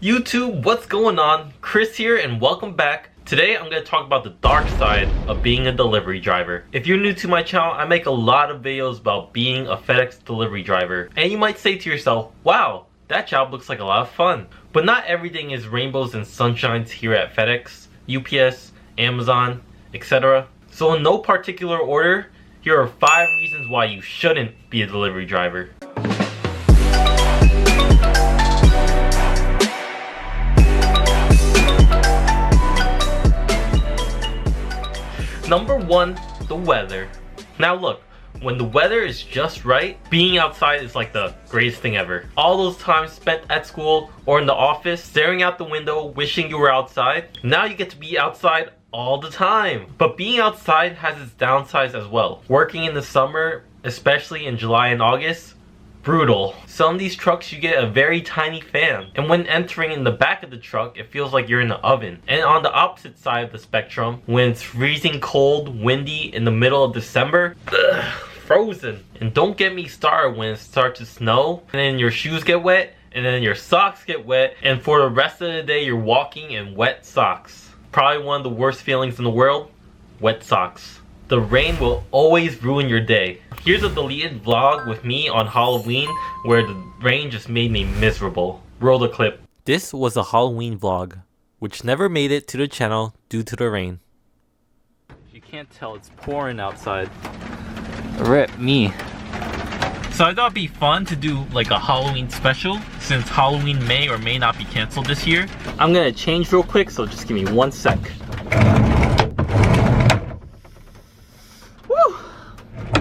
YouTube, what's going on? Chris here and welcome back. Today I'm going to talk about the dark side of being a delivery driver. If you're new to my channel, I make a lot of videos about being a FedEx delivery driver. And you might say to yourself, wow, that job looks like a lot of fun. But not everything is rainbows and sunshines here at FedEx, UPS, Amazon, etc. So in no particular order, here are 5 reasons why you shouldn't be a delivery driver. Number 1, the weather. Now look, when the weather is just right, being outside is like the greatest thing ever. All those times spent at school or in the office, staring out the window, wishing you were outside, now you get to be outside all the time. But being outside has its downsides as well. Working in the summer, especially in July and August, brutal. Some of these trucks you get a very tiny fan, and when entering in the back of the truck it feels like you're in an oven. And on the opposite side of the spectrum, when it's freezing cold, windy in the middle of December, frozen. And don't get me started when it starts to snow and then your shoes get wet and then your socks get wet, and for the rest of the day you're walking in wet socks. Probably one of the worst feelings in the world, wet socks. The rain will always ruin your day. Here's a deleted vlog with me on Halloween where the rain just made me miserable. Roll the clip. This was a Halloween vlog, which never made it to the channel due to the rain. You can't tell, it's pouring outside. Rip me. So I thought it'd be fun to do like a Halloween special since Halloween may or may not be canceled this year. I'm gonna change real quick, so just give me 1 sec.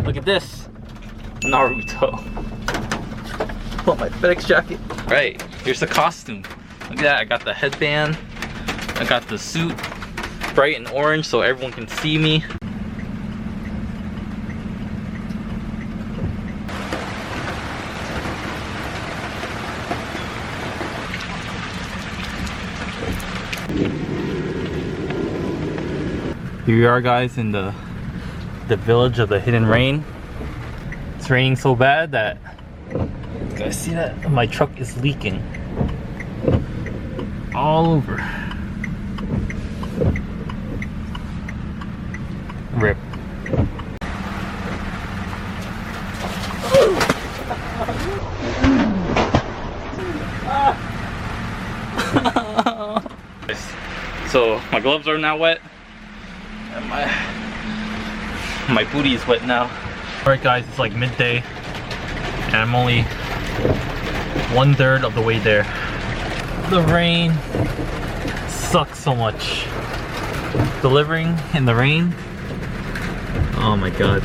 Look at this, Naruto. Pull my FedEx jacket. Right, here's the costume. Look at that, I got the headband. I got the suit, bright and orange so everyone can see me. Here we are, guys, in the village of the hidden rain. It's raining so bad that, you guys see that? My truck is leaking all over. Rip. So my gloves are now wet and my booty is wet now. Alright guys, it's like midday and I'm only 1/3 of the way there. The rain sucks so much. Delivering in the rain, oh my god.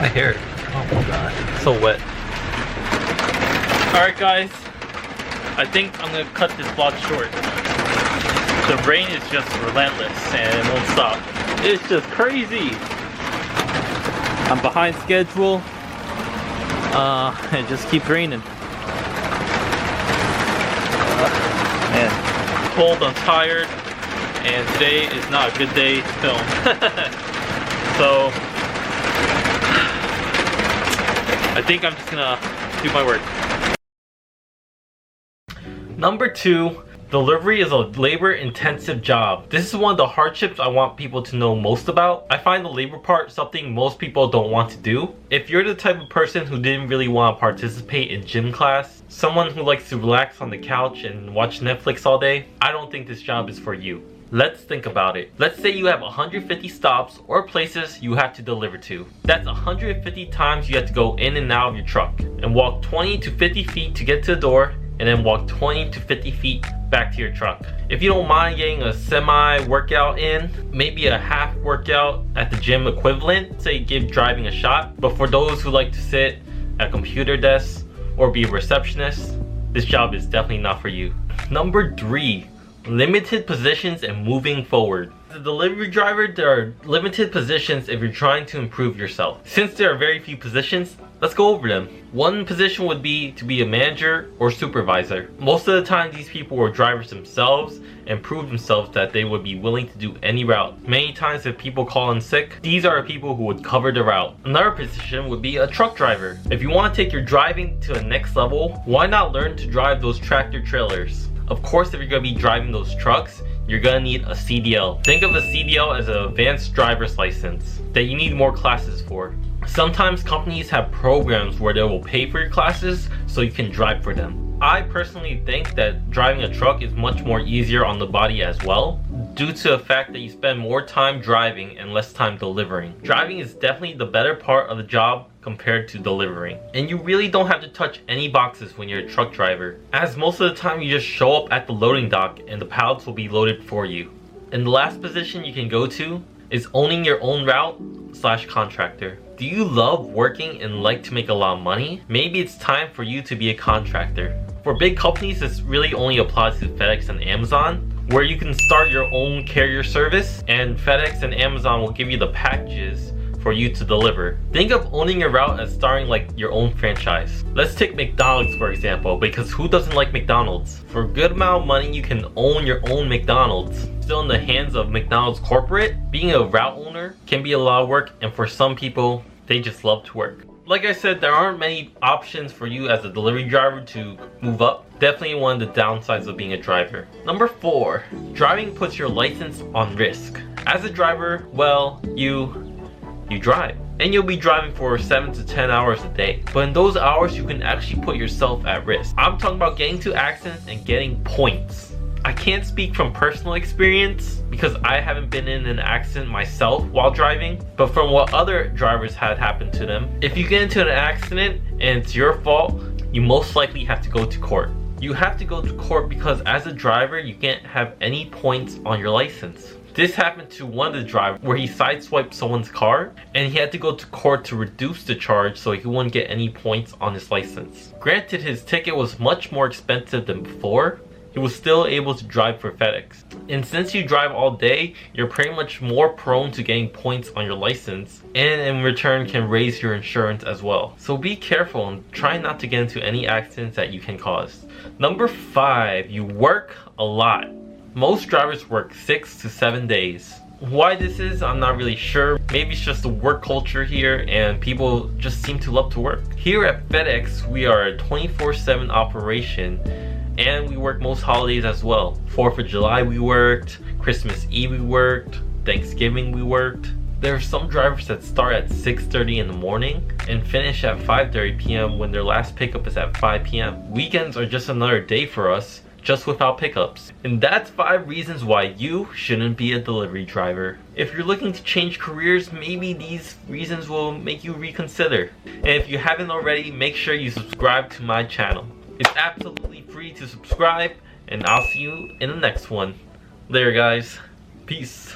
My hair, oh my god, so wet. Alright guys, I think I'm gonna cut this vlog short. The rain is just relentless and it won't stop. It's just crazy. I'm behind schedule. It just keeps raining. Man, I'm cold, I'm tired, and today is not a good day to film. So, I think I'm just gonna do my work. Number 2. Delivery is a labor-intensive job. This is one of the hardships I want people to know most about. I find the labor part something most people don't want to do. If you're the type of person who didn't really want to participate in gym class, someone who likes to relax on the couch and watch Netflix all day, I don't think this job is for you. Let's think about it. Let's say you have 150 stops or places you have to deliver to. That's 150 times you have to go in and out of your truck and walk 20 to 50 feet to get to the door, and then walk 20 to 50 feet back to your truck. If you don't mind getting a semi-workout in, maybe a half workout at the gym equivalent, say give driving a shot. But for those who like to sit at a computer desk or be a receptionist, this job is definitely not for you. Number 3, limited positions and moving forward. a delivery driver, there are limited positions if you're trying to improve yourself. Since there are very few positions, let's go over them. One position would be to be a manager or supervisor. Most of the time, these people were drivers themselves and proved themselves that they would be willing to do any route. Many times if people call in sick, these are people who would cover the route. Another position would be a truck driver. If you want to take your driving to the next level, why not learn to drive those tractor trailers? Of course, if you're going to be driving those trucks, you're going to need a CDL. Think of a CDL as an advanced driver's license that you need more classes for. Sometimes companies have programs where they will pay for your classes so you can drive for them. I personally think that driving a truck is much more easier on the body as well, due to the fact that you spend more time driving and less time delivering. Driving is definitely the better part of the job compared to delivering. And you really don't have to touch any boxes when you're a truck driver, as most of the time you just show up at the loading dock and the pallets will be loaded for you. And the last position you can go to is owning your own route / contractor. Do you love working and like to make a lot of money? Maybe it's time for you to be a contractor. For big companies, this really only applies to FedEx and Amazon, where you can start your own carrier service and FedEx and Amazon will give you the packages for you to deliver. Think of owning your route as starting like your own franchise. Let's take McDonald's for example, because who doesn't like McDonald's? For a good amount of money, you can own your own McDonald's. Still in the hands of McDonald's corporate, being a route owner can be a lot of work, and for some people, they just love to work. Like I said, there aren't many options for you as a delivery driver to move up. Definitely one of the downsides of being a driver. Number 4, driving puts your license on risk. As a driver, well, you drive. And you'll be driving for 7 to 10 hours a day. But in those hours, you can actually put yourself at risk. I'm talking about getting into accidents and getting points. I can't speak from personal experience because I haven't been in an accident myself while driving, but from what other drivers had happened to them, if you get into an accident and it's your fault, you most likely have to go to court. You have to go to court because as a driver, you can't have any points on your license. This happened to one of the drivers where he sideswiped someone's car and he had to go to court to reduce the charge so he wouldn't get any points on his license. Granted, his ticket was much more expensive than before, he was still able to drive for FedEx. And since you drive all day, you're pretty much more prone to getting points on your license, and in return can raise your insurance as well. So be careful and try not to get into any accidents that you can cause. Number 5, you work a lot. Most drivers work 6 to 7 days. Why this is, I'm not really sure. Maybe it's just the work culture here and people just seem to love to work. Here at FedEx, we are a 24/7 operation and we work most holidays as well. 4th of July we worked, Christmas Eve we worked, Thanksgiving we worked. There are some drivers that start at 6:30 in the morning and finish at 5:30 p.m. when their last pickup is at 5 p.m. Weekends are just another day for us, just without pickups. And that's 5 reasons why you shouldn't be a delivery driver. If you're looking to change careers, maybe these reasons will make you reconsider. And if you haven't already, make sure you subscribe to my channel. It's absolutely free to subscribe, and I'll see you in the next one. Later guys. Peace.